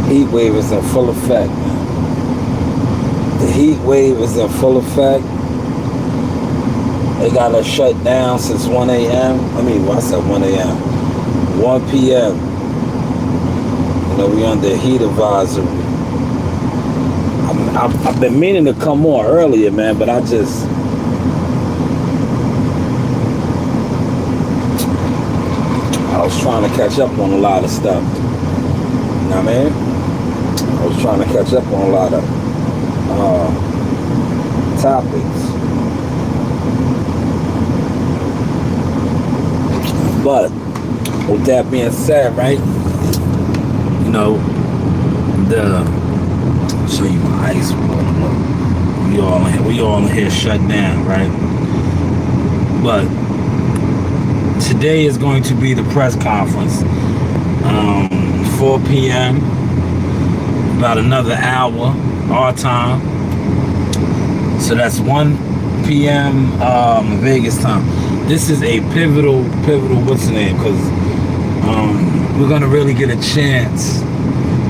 Heat wave is in full effect, man. The heat wave is in full effect. They got us shut down since 1 a.m. I mean, well, I said 1 a.m. 1 p.m. You know, we under heat advisory. I've been meaning to come on earlier, man, but I was trying to catch up on a lot of stuff. You know what I mean? I was trying to catch up on a lot of topics. But with that being said, right? You know, show you my ice water. We all in here shut down, right? But today is going to be the press conference. 4 p.m. About another hour, our time. So that's 1 p.m. Vegas time. This is a pivotal, what's the name? Because we're going to really get a chance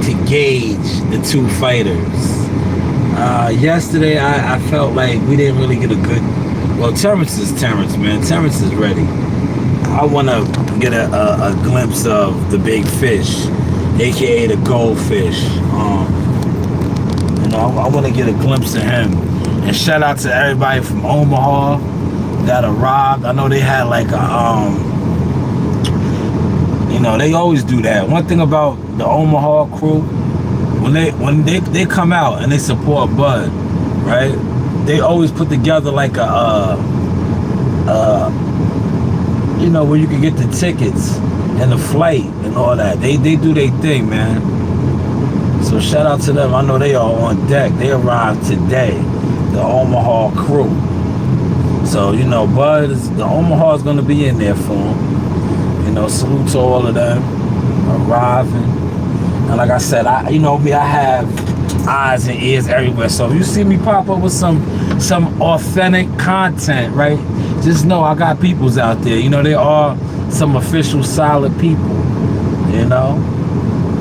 to gauge the two fighters. Yesterday, I felt like we didn't really get a good... Well, Terrence is Terrence, man. Terrence is ready. I want to get a glimpse of the big fish, a.k.a. the goldfish. You know, I want to get a glimpse of him. And shout out to everybody from Omaha that arrived. I know they had like a... You know, they always do that. One thing about the Omaha crew, when they come out and they support Bud, right? They always put together like you know, where you can get the tickets and the flight and all that. They do their thing, man. So shout out to them. I know they are on deck. They arrived today, the Omaha crew. So, you know, the Omaha is going to be in there for them. You know, salute to all of them arriving. And like I said, I have eyes and ears everywhere. So if you see me pop up with some authentic content, right? Just know I got peoples out there. You know, there are some official solid people. You know,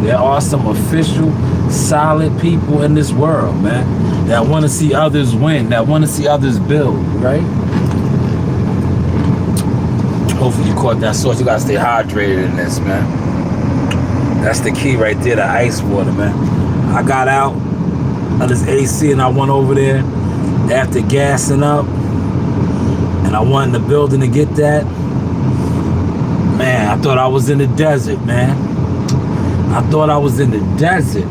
there are some official solid people in this world, man, that want to see others win, that want to see others build, right? Hopefully you caught that source. You gotta stay hydrated in this, man. That's the key right there, the ice water, man. I got out of this AC and I went over there after gassing up, and I went in the building to get that. Man, I thought I was in the desert, man. I thought I was in the desert.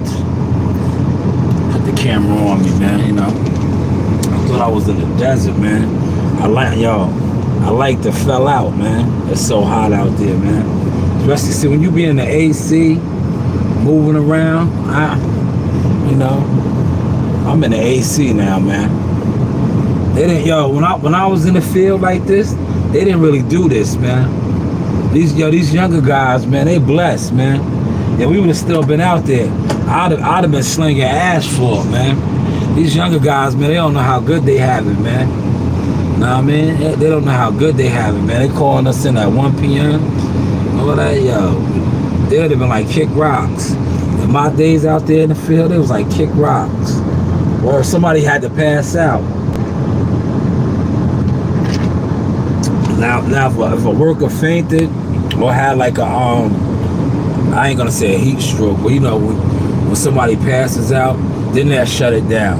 Put the camera on me, man, you know. I thought I was in the desert, man. I like to fell out, man. It's so hot out there, man. Especially, see, when you be in the AC, moving around, you know, I'm in the AC now, man. They didn't, when I was in the field like this, they didn't really do this, man. These younger guys, man, they blessed, man. Yeah, we would have still been out there. I'd have been slinging asphalt, man. These younger guys, man, they don't know how good they have it, man. Know what I mean? They don't know how good they have it, man. They calling us in at 1 p.m. All that, yo. They would have been like kick rocks. In my days out there in the field, it was like kick rocks. Or somebody had to pass out. Now if a worker fainted or had like I ain't gonna say a heat stroke, but you know, when somebody passes out, then they shut it down.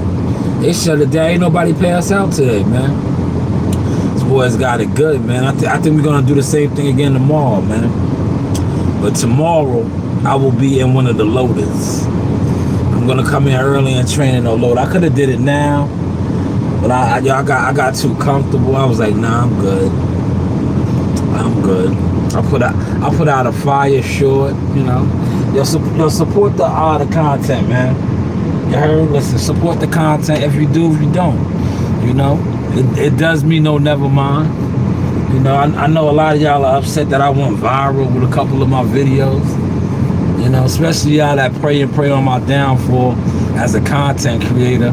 They shut it down. Ain't nobody pass out today, man. These boys got it good, man. I think we're gonna do the same thing again tomorrow, man. But tomorrow, I will be in one of the loaders. I'm gonna come in early and train in a loader. I could have did it now, but I got too comfortable. I was like, nah, I'm good. I'm good. I put out a fire short, you know. Yo, support the content, man. You heard? Listen, support the content. If you do, if you don't, you know, it does me no never mind. You know, I know a lot of y'all are upset that I went viral with a couple of my videos. You know, especially y'all that pray on my downfall as a content creator.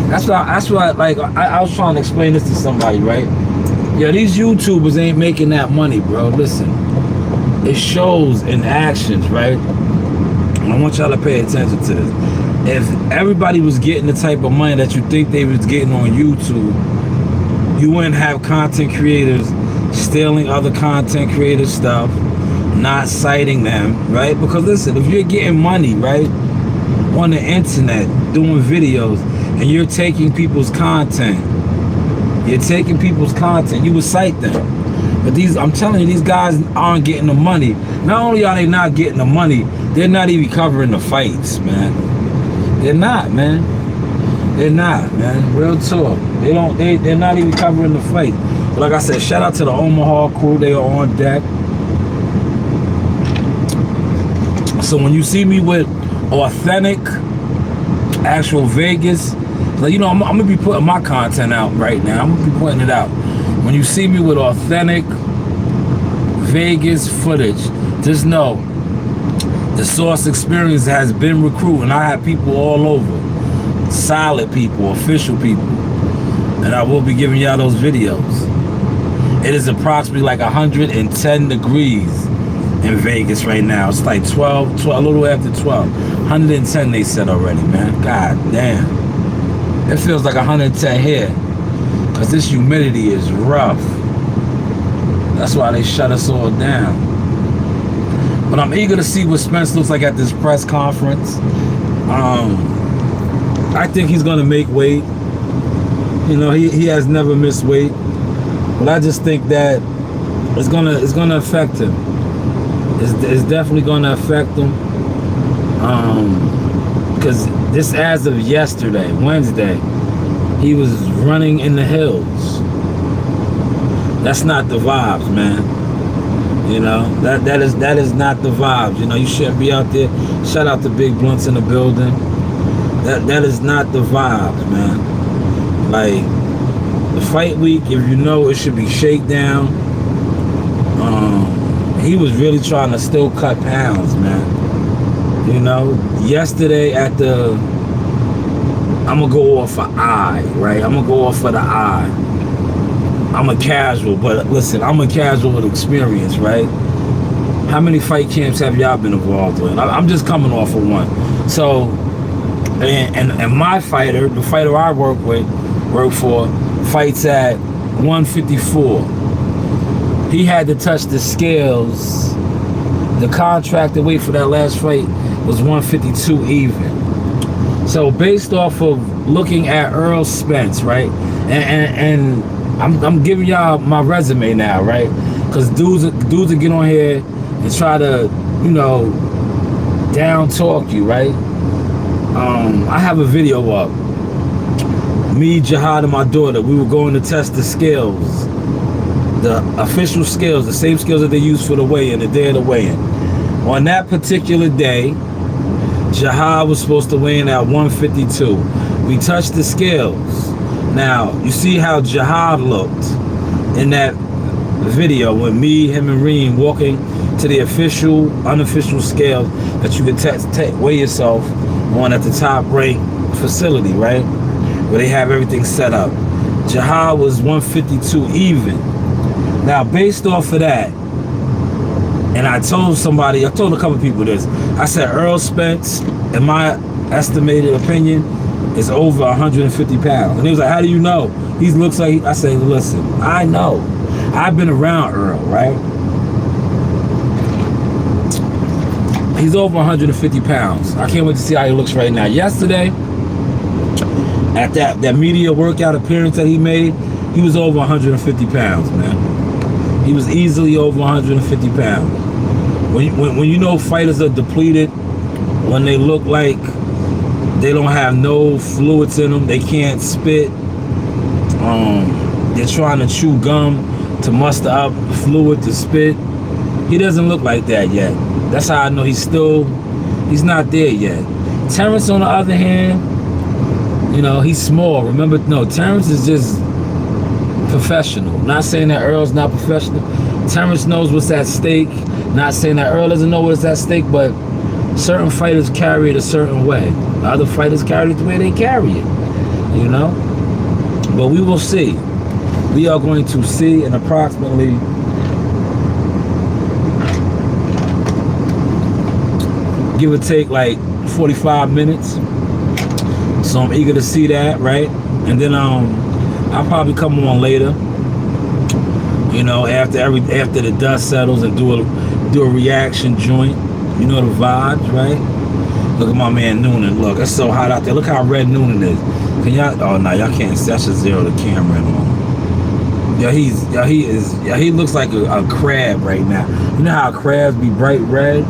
That's why I was trying to explain this to somebody, right? Yeah, these YouTubers ain't making that money, bro. Listen, it shows in actions, right? I want y'all to pay attention to this. If everybody was getting the type of money that you think they was getting on YouTube, you wouldn't have content creators stealing other content creators stuff, not citing them, right? Because listen, if you're getting money, right, on the internet doing videos, and you're taking people's content, you would cite them. But I'm telling you, these guys aren't getting the money. Not only are they not getting the money, they're not even covering the fights, man. They're not, man. They're not, man. Real talk. They're not even covering the fight. But like I said, shout out to the Omaha crew. They are on deck. So when you see me with authentic, actual Vegas, like, you know, I'm gonna be putting my content out right now. I'm gonna be putting it out. When you see me with authentic Vegas footage, just know the Source Experience has been recruiting. I have people all over, solid people, official people, and I will be giving y'all those videos. It is approximately like 110 degrees in Vegas right now. It's like 12, a little after 12. 110 they said already, man. God damn. It feels like 110 here, because this humidity is rough. That's why they shut us all down. But I'm eager to see what Spence looks like at this press conference. I think he's gonna make weight. You know, he has never missed weight. But I just think that it's gonna affect him. It's definitely gonna affect him. Because this, as of yesterday, Wednesday, he was running in the hills. That's not the vibes, man. You know, that is not the vibes. You know, you shouldn't be out there. Shout out to Big Blunts in the building. That is not the vibes, man. Like, the fight week, if you know, it should be shakedown. He was really trying to still cut pounds, man. You know, yesterday at the, I'm gonna go off for eye, right? I'm gonna go off for the eye. I'm a casual, but listen, I'm a casual with experience, right? How many fight camps have y'all been involved with? I'm just coming off of one. So, and my fighter, the fighter I work for, fights at 154. He had to touch the scales. The contracted weight for that last fight was 152 even. So based off of looking at Errol Spence, right? And I'm giving y'all my resume now, right? Because dudes will get on here and try to, you know, down talk you, right? I have a video up. Me, Jihad, and my daughter, we were going to test the scales. The official scales, the same scales that they use for the weigh-in, the day of the weigh-in. On that particular day, Jihad was supposed to weigh in at 152. We touched the scales. Now, you see how Jihad looked in that video when me, him, and Reem walking to the official, unofficial scale that you could weigh yourself on at the top rank facility, right? Where they have everything set up. Jihad was 152 even. Now, based off of that, and I told a couple people this. I said Errol Spence, in my estimated opinion, is over 150 pounds. And he was like, how do you know? He looks like, I said, listen, I know. I've been around Earl, right? He's over 150 pounds. I can't wait to see how he looks right now. Yesterday, at that media workout appearance that he made, he was over 150 pounds, man. He was easily over 150 pounds. When you know fighters are depleted, when they look like they don't have no fluids in them, they can't spit, they're trying to chew gum to muster up fluid to spit. He doesn't look like that yet. That's how I know he's not there yet. Terrence, on the other hand, you know, he's small. Remember, no, Terrence is just professional. Not saying that Earl's not professional. Terrence knows what's at stake. Not saying that Earl doesn't know what's at stake, but certain fighters carry it a certain way. Other fighters carry it the way they carry it, you know? But we will see. We are going to see in approximately give or take like 45 minutes. So I'm eager to see that, right? And then I'll probably come on later, you know, after the dust settles, and do a reaction joint. You know the vibes, right? Look at my man Noonan. Look, it's so hot out there. Look how red Noonan is. Can y'all? Oh no, y'all can't see. I should zero the camera in on him. He looks like a crab right now. You know how crabs be bright red?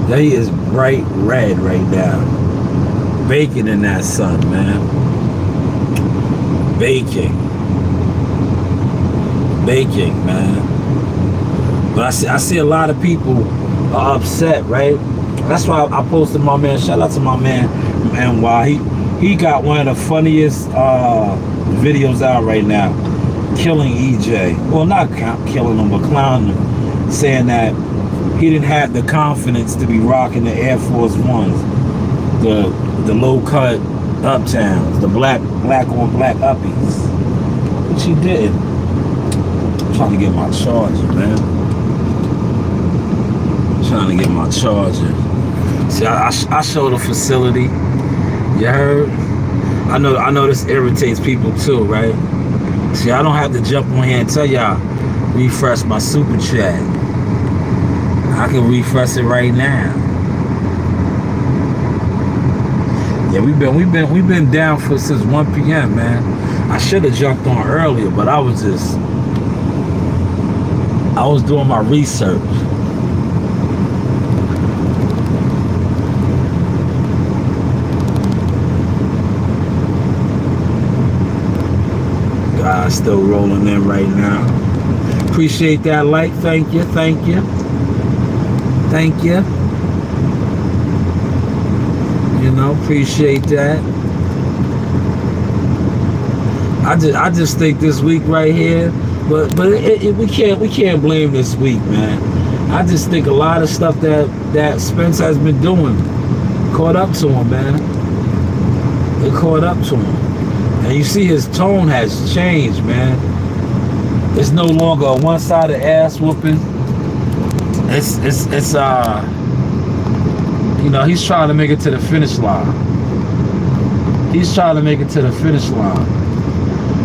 Yeah, he is bright red right now. Baking in that sun, man. Baking, man. But I see a lot of people are upset, right? That's why I posted my man. Shout out to my man, and why he got one of the funniest videos out right now, killing EJ. Well, not killing him, but clowning him, saying that he didn't have the confidence to be rocking the Air Force Ones, the low cut uptowns, the black on black uppies, which he didn't. I'm trying to get my charger, man. See, I show the facility. You heard? I know this irritates people too, right? See, I don't have to jump on here and tell y'all refresh my super chat. I can refresh it right now. Yeah, we've been down since 1 p.m. man. I should have jumped on earlier, but I was doing my research. Guys, still rolling in right now. Appreciate that like. Thank you. You know, appreciate that. I just think this week right here, but we can't blame this week, man. I just think a lot of stuff that Spence has been doing caught up to him, man. It caught up to him, and you see his tone has changed, man. It's no longer a one-sided ass whooping. It's you know, he's trying to make it to the finish line.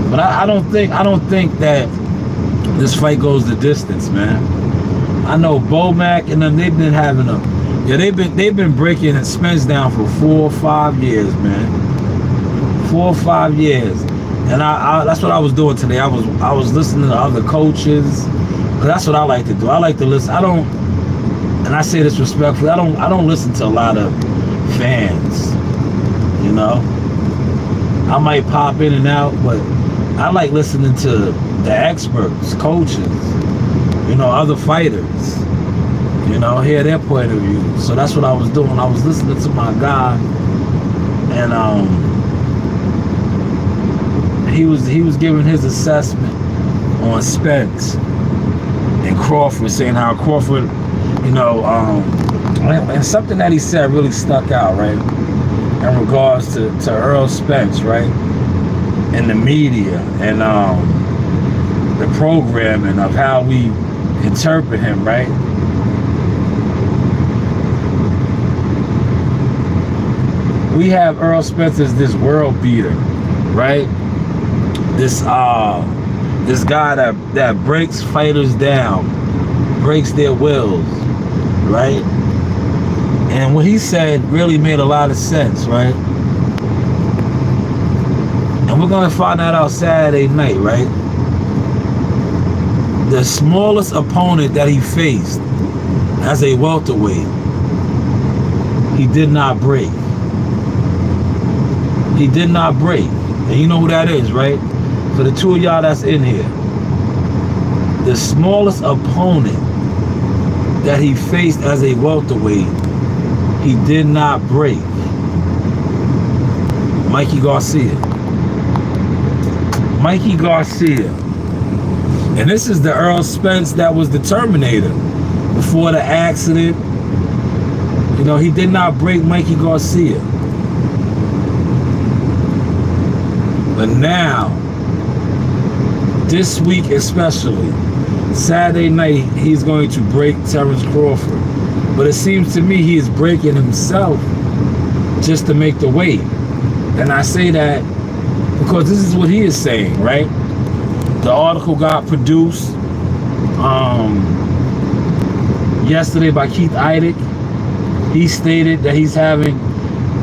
But I don't think that this fight goes the distance, man. I know Bomac and them, they've been having they've been breaking Spence down for 4 or 5 years, man. 4 or 5 years. And I that's what I was doing today. I was listening to other coaches, because that's what I like to do. I like to listen. And I say this respectfully, I don't listen to a lot of fans, you know. I might pop in and out, but I like listening to the experts, coaches, you know, other fighters, you know, hear their point of view. So that's what I was doing. I was listening to my guy, and he was giving his assessment on Spence and Crawford, saying how Crawford, you know, and something that he said really stuck out, right, in regards to Errol Spence, right, and the media and the programming of how we interpret him, right. We have Errol Spence as this world beater, right? This guy that breaks fighters down, breaks their wills, right? And what he said really made a lot of sense, right? And we're gonna find that out Saturday night, right? The smallest opponent that he faced as a welterweight, he did not break. He did not break. And you know who that is, right? For the two of y'all that's in here, the smallest opponent that he faced as a welterweight, he did not break. Mikey Garcia. And this is the Errol Spence that was the Terminator before the accident. You know, he did not break Mikey Garcia. But now, this week especially, Saturday night, he's going to break Terence Crawford. But it seems to me he is breaking himself just to make the weight. And I say that because this is what he is saying, right? The article got produced yesterday by Keith Idec. He stated that he's having,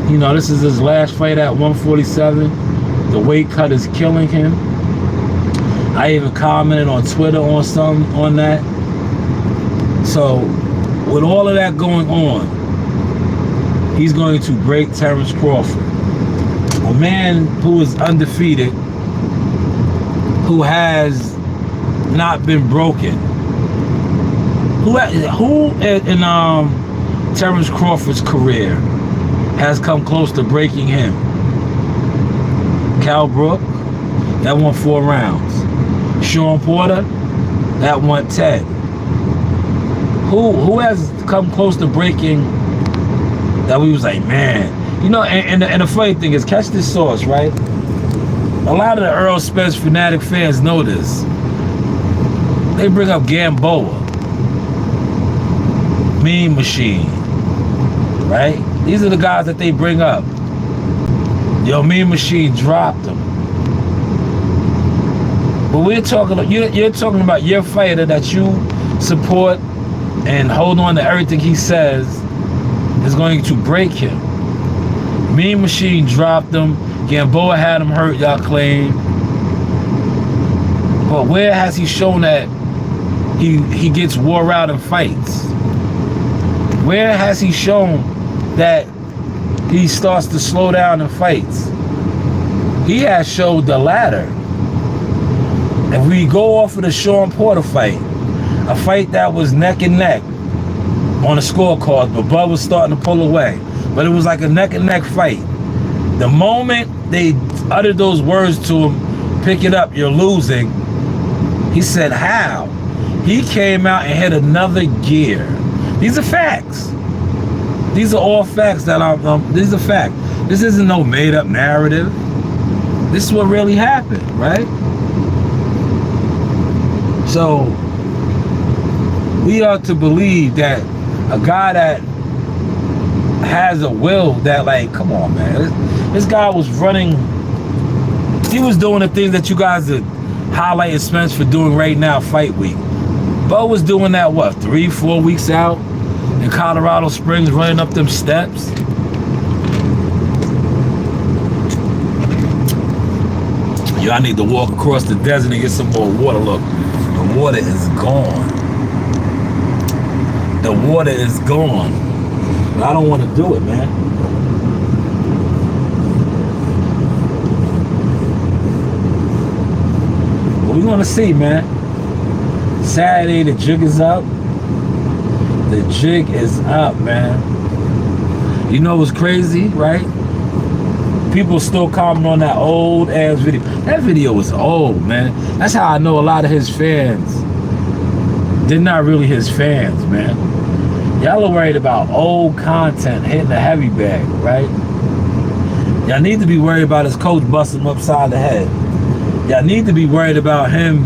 this is his last fight at 147. The weight cut is killing him. I even commented on Twitter on that. So with all of that going on, he's going to break Terence Crawford, a man who is undefeated, who has not been broken. Who in Terence Crawford's career has come close to breaking him? Cal Brook, that won 4 rounds. Sean Porter, that won 10. Who has come close to breaking that we was like, man? And the funny thing is, catch this sauce, right? A lot of the Errol Spence fanatic fans know this. They bring up Gamboa, Mean Machine, right? These are the guys that they bring up. Mean Machine dropped him. But you're talking about your fighter that you support and hold on to everything he says is going to break him. Mean Machine dropped him. Gamboa had him hurt, y'all claim. But where has he shown that he gets wore out in fights? Where has he shown that he starts to slow down in fights? He has showed the latter. If we go off of the Sean Porter fight, a fight that was neck and neck on the scorecard, but Bud was starting to pull away. But it was like a neck and neck fight. The moment they uttered those words to him, pick it up, you're losing, he said, how? He came out and hit another gear. These are facts. These are all facts these are facts. This isn't no made up narrative. This is what really happened, right? So we are to believe that a guy that has a will that, like, come on, man. This guy was running. He was doing the things that you guys are highlighting Spence for doing right now, fight week. Bo was doing that, 3-4 weeks out in Colorado Springs, running up them steps. I need to walk across the desert and get some more water. Look, the water is gone. The water is gone. I don't want to do it, man. But we're going to see, man. Saturday, the jig is up. The jig is up, man. You know what's crazy, right? People still comment on that old ass video. That video was old, man. That's how I know a lot of his fans, they're not really his fans, man. Y'all are worried about old content hitting a heavy bag, right? Y'all need to be worried about his coach busting him upside the head. Y'all need to be worried about him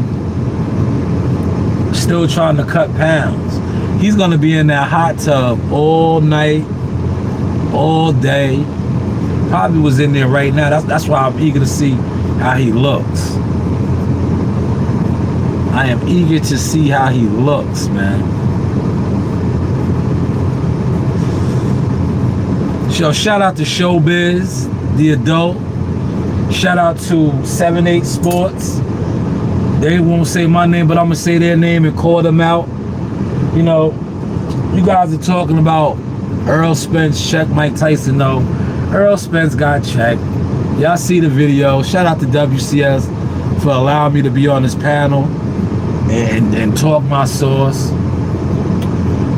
still trying to cut pounds. He's gonna be in that hot tub all night, all day. Probably was in there right now. That's why I'm eager to see how he looks. I am eager to see how he looks, man. So shout out to Showbiz, the adult. Shout out to 7-8 Sports. They won't say my name, but I'm gonna say their name and call them out. You guys are talking about Errol Spence check Mike Tyson. No, Errol Spence got checked. Y'all see the video. Shout out to WCS for allowing me to be on this panel and talk my sauce.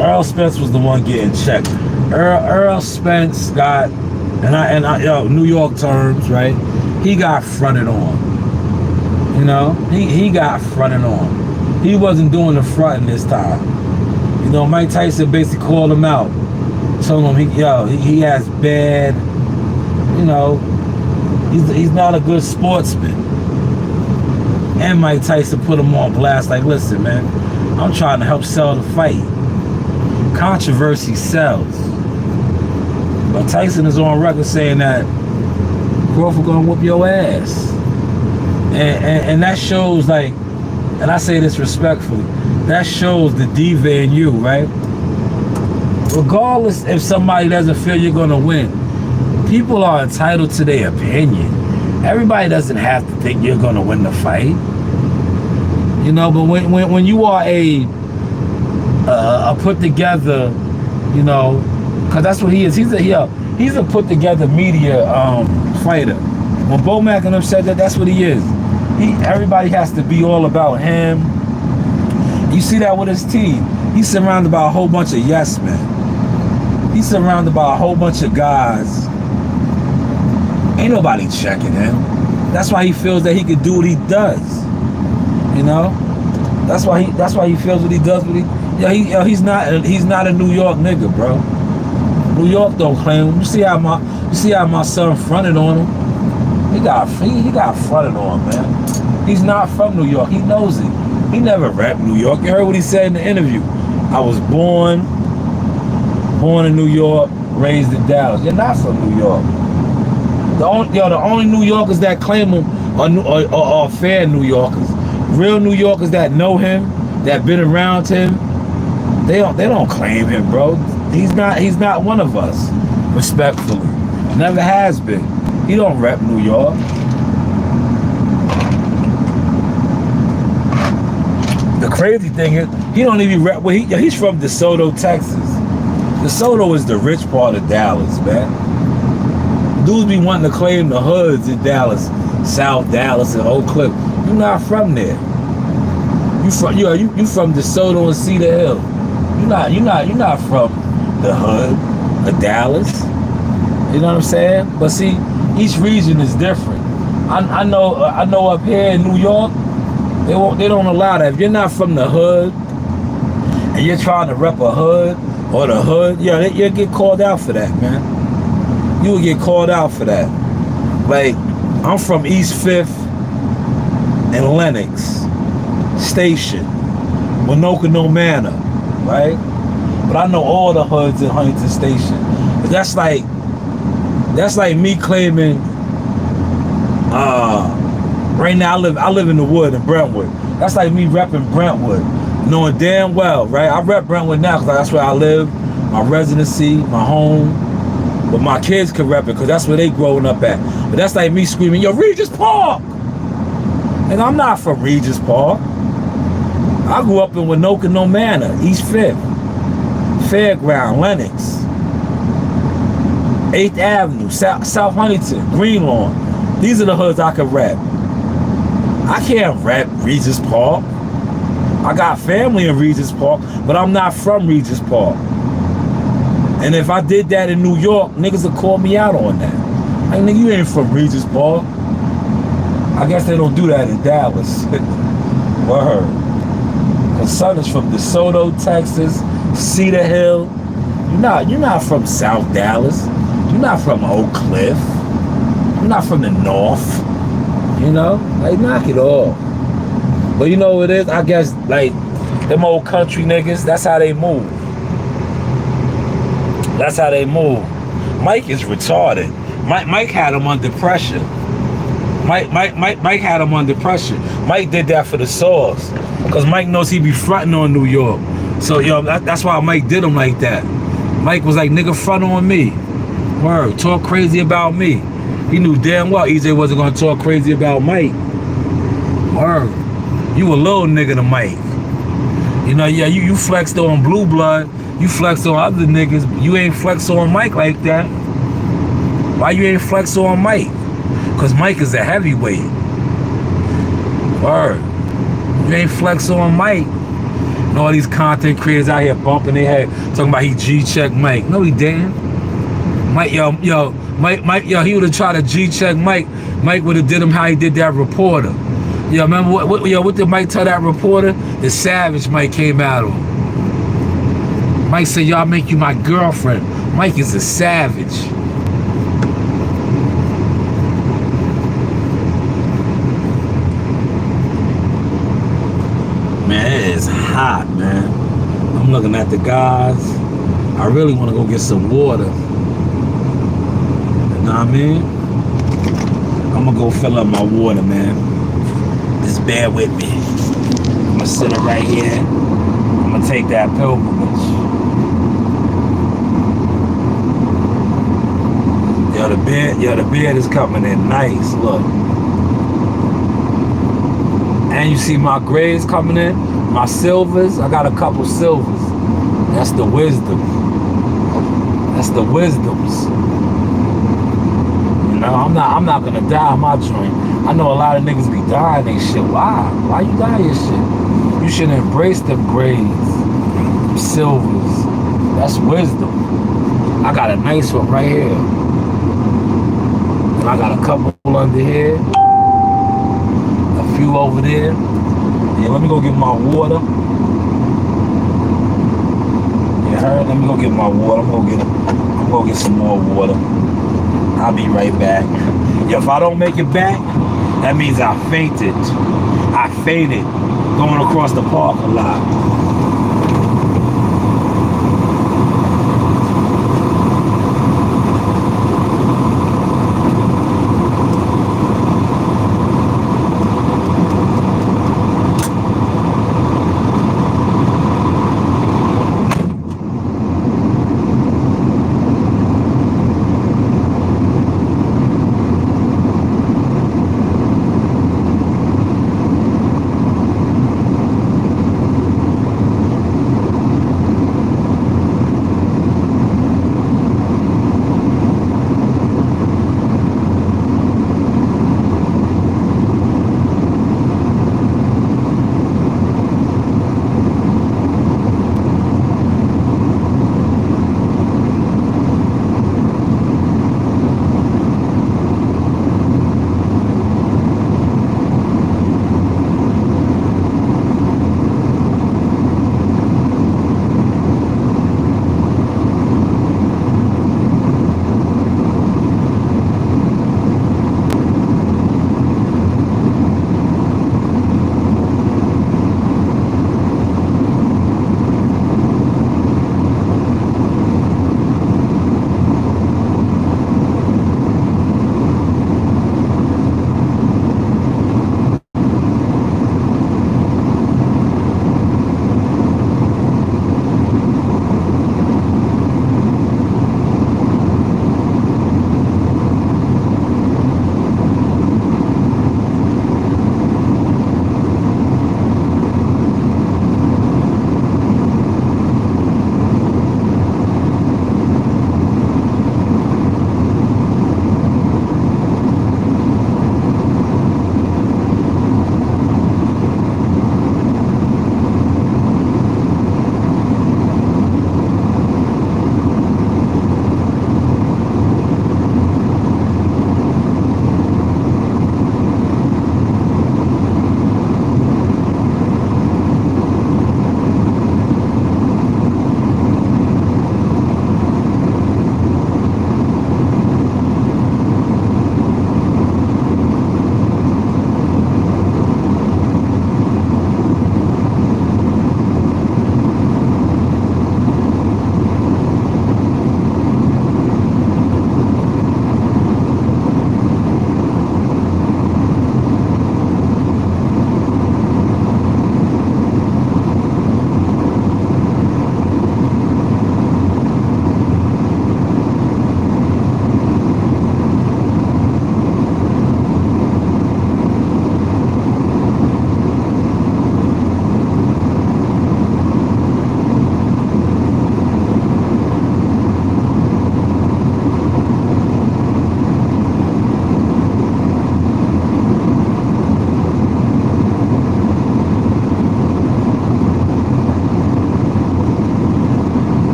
Errol Spence was the one getting checked. Errol Spence got, New York terms, right? He got fronted on. He got fronted on. He wasn't doing the fronting this time. Mike Tyson basically called him out. Told him he has bad, he's not a good sportsman. And Mike Tyson put him on blast like, listen, man, I'm trying to help sell the fight. controversy sells. But Tyson is on record saying that Crawford gonna whoop your ass. And that shows, like, and I say this respectfully, that shows the diva in you, right? Regardless if somebody doesn't feel you're gonna win, people are entitled to their opinion. Everybody doesn't have to think you're gonna win the fight. You know, but when you are a put together, you know, because that's what he is. He's a put together media fighter. When Bo Mack and them said that, that's what he is. Everybody has to be all about him. You see that with his team. He's surrounded by a whole bunch of yes men. He's surrounded by a whole bunch of guys. Ain't nobody checking him. That's why he feels that he could do what he does. You know, that's why he feels what he does. He's not a New York nigga, bro. New York don't claim him. You see how my son fronted on him. He got fronted on, man. He's not from New York. He knows it. He never rapped New York. You heard what he said in the interview. I was born in New York, raised in Dallas. You're not from New York. The only New Yorkers that claim him are fair New Yorkers. Real New Yorkers that know him, that been around him, they don't claim him, bro. He's not one of us, respectfully. Never has been. He don't rep New York. The crazy thing is, he don't even rep. Well, he's from DeSoto, Texas. DeSoto is the rich part of Dallas, man. Dudes be wanting to claim the hoods in Dallas, South Dallas and Oak Cliff. You're not from there. You from DeSoto and Cedar Hill. You're not from the hood of Dallas. You know what I'm saying? But see, each region is different. I know up here in New York, they don't allow that. If you're not from the hood and you're trying to rep a hood or the hood, you'll get called out for that, man. You will get called out for that. Like, I'm from East 5th and Lenox Station, Winoka Manor, right? But I know all the hoods in Huntington Station. But that's like me claiming, right now I live in the wood in Brentwood. That's like me repping Brentwood, knowing damn well, right? I rep Brentwood now because that's where I live, my residency, my home. But my kids can rep it because that's where they growing up at. But that's like me screaming, yo, Regis Park! And I'm not from Regis Park. I grew up in Winoka Manor, East 5th, Fairground, Lenox, 8th Avenue, South Huntington, Greenlawn. These are the hoods I can rep. I can't rep Regis Park. I got family in Regis Park, but I'm not from Regis Park. And if I did that in New York, niggas would call me out on that. Like, nigga, you ain't from Regis Park. I guess they don't do that in Dallas. Word. Cause son is from DeSoto, Texas, Cedar Hill. You're not from South Dallas. You're not from Oak Cliff. You're not from the North. You know? Like, knock it off. But you know what it is? I guess, like, them old country niggas, that's how they move. That's how they move. Mike is retarded. Mike had him under pressure. Mike had him under pressure. Mike did that for the sauce. Because Mike knows he be fronting on New York. So, that's why Mike did him like that. Mike was like, nigga, front on me. Word, talk crazy about me. He knew damn well EJ wasn't going to talk crazy about Mike. Word. You a little nigga to Mike. You know, you flexed on Blue Blood. You flex on other niggas. You ain't flex on Mike like that. Why you ain't flex on Mike? Because Mike is a heavyweight. Word. You ain't flex on Mike. And all these content creators out here bumping their head, talking about he G-check Mike. No, he didn't. Mike, Mike, he would have tried to G-check Mike. Mike would have did him how he did that reporter. Remember what did Mike tell that reporter? The savage Mike came out of him. Mike said, y'all make you my girlfriend. Mike is a savage. Man, it is hot, man. I'm looking at the guys. I really want to go get some water. You know what I mean? I'm gonna go fill up my water, man. Just bear with me. I'm gonna sit it right here. I'm gonna take that pilgrimage. The beard is coming in nice. Look. And you see my grays coming in, my silvers. I got a couple silvers. That's the wisdom. That's the wisdoms. You know, I'm not gonna die on my joint. I know a lot of niggas be dying they shit. Why? Why you die your shit? You should embrace them grays, them silvers. That's wisdom. I got a nice one right here. And I got a couple under here. A few over there. Yeah, let me go get my water. Yeah, let me go get my water. I'm gonna get some more water. I'll be right back. Yeah, if I don't make it back, that means I fainted. I fainted going across the parking lot.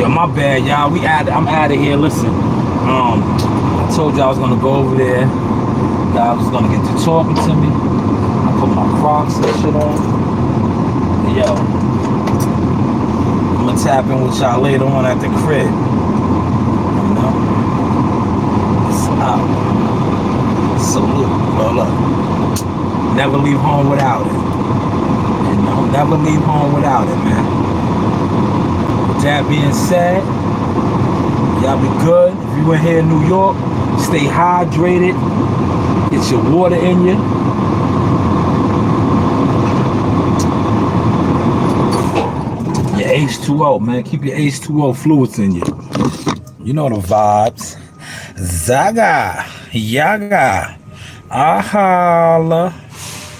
my bad, y'all. I'm out of here. Listen, I told you I was gonna go over there. I was gonna get to talking to me. I put my Crocs and shit on. Yo, I'm gonna tap in with y'all later on at the crib. You know, it's out. Salute, look. Never leave home without it. You know, never leave home without it, man. With that being said, y'all be good. If you in here in New York, stay hydrated. Get your water in you. Your H2O, man. Keep your H2O fluids in you. You know the vibes. Zaga. Yaga. Ahala.